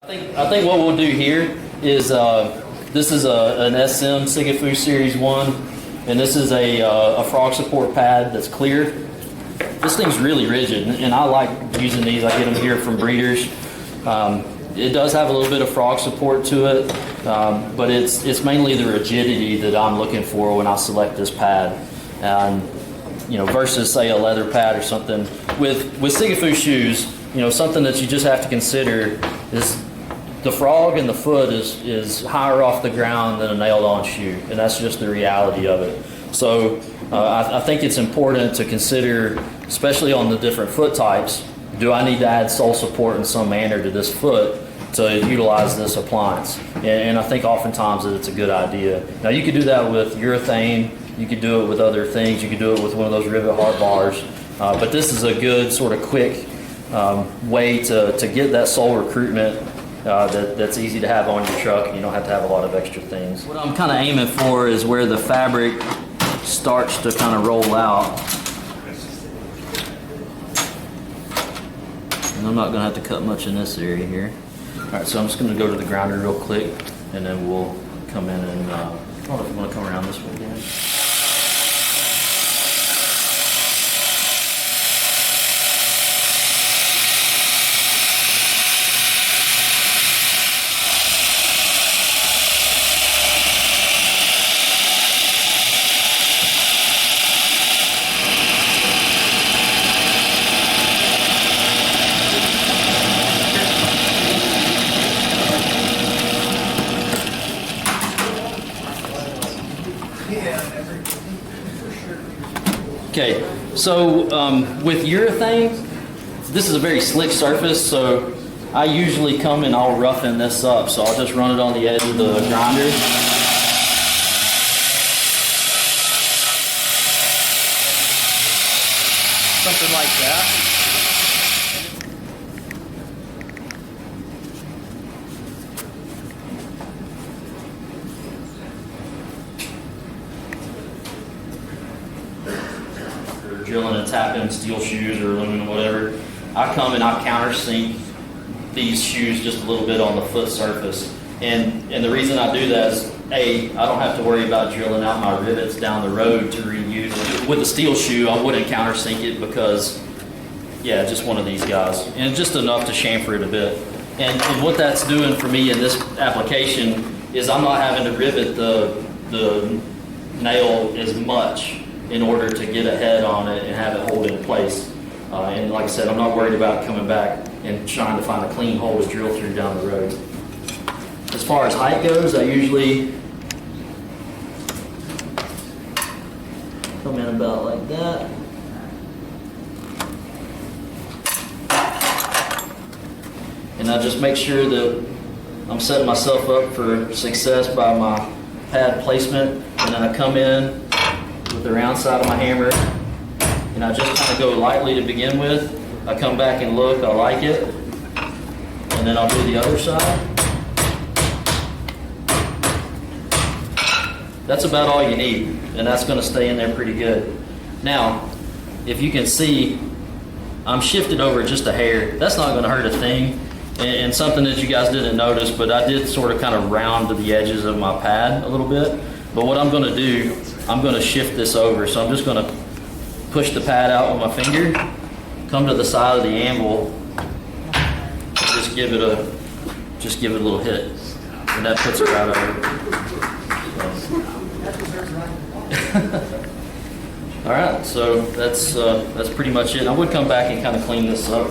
I think what we'll do here is this is an SM Sigafoos Series 1, and this is a frog support pad that's clear. This thing's really rigid, and I like using these. I get them here from breeders. It does have a little bit of frog support to it, but it's mainly the rigidity that I'm looking for when I select this pad. And versus say a leather pad or something. With Sigafoos shoes, something that you just have to consider is the frog in the foot is higher off the ground than a nailed-on shoe, and that's just the reality of it. So I think it's important to consider, especially on the different foot types, do I need to add sole support in some manner to this foot to utilize this appliance? And I think oftentimes that it's a good idea. Now you could do that with urethane, you could do it with other things, you could do it with one of those rivet hard bars, but this is a good sort of quick way to get that sole recruitment that's easy to have on your truck, and you don't have to have a lot of extra things. What I'm kind of aiming for is where the fabric starts to kind of roll out. And I'm not going to have to cut much in this area here. Alright, so I'm just going to go to the grinder real quick, and then we'll come in and, I don't know if you want to come around this way again. Okay, so with urethane, this is a very slick surface, so I usually come and I'll roughen this up. So I'll just run it on the edge of the grinder. Something like that. Drilling and tapping steel shoes or aluminum, whatever, I come and I countersink these shoes just a little bit on the foot surface. And the reason I do that is, A, I don't have to worry about drilling out my rivets down the road to reuse it. With a steel shoe, I wouldn't countersink it because, yeah, just one of these guys. And just enough to chamfer it a bit. And what that's doing for me in this application is I'm not having to rivet the nail as much in order to get a head on it and have it hold in place. And like I said, I'm not worried about coming back and trying to find a clean hole to drill through down the road. As far as height goes, I usually come in about like that. And I just make sure that I'm setting myself up for success by my pad placement, and then I come in with the round side of my hammer, and I just kind of go lightly to begin with. I come back and look, I like it, and then I'll do the other side. That's about all you need, and that's going to stay in there pretty good. Now, if you can see, I'm shifted over just a hair. That's not going to hurt a thing, and something that you guys didn't notice, but I did sort of kind of round to the edges of my pad a little bit. But what I'm going to do, I'm going to shift this over. So I'm just going to push the pad out with my finger, come to the side of the anvil, and just give it a little hit, and that puts it right over. All right, so that's pretty much it. I would come back and kind of clean this up.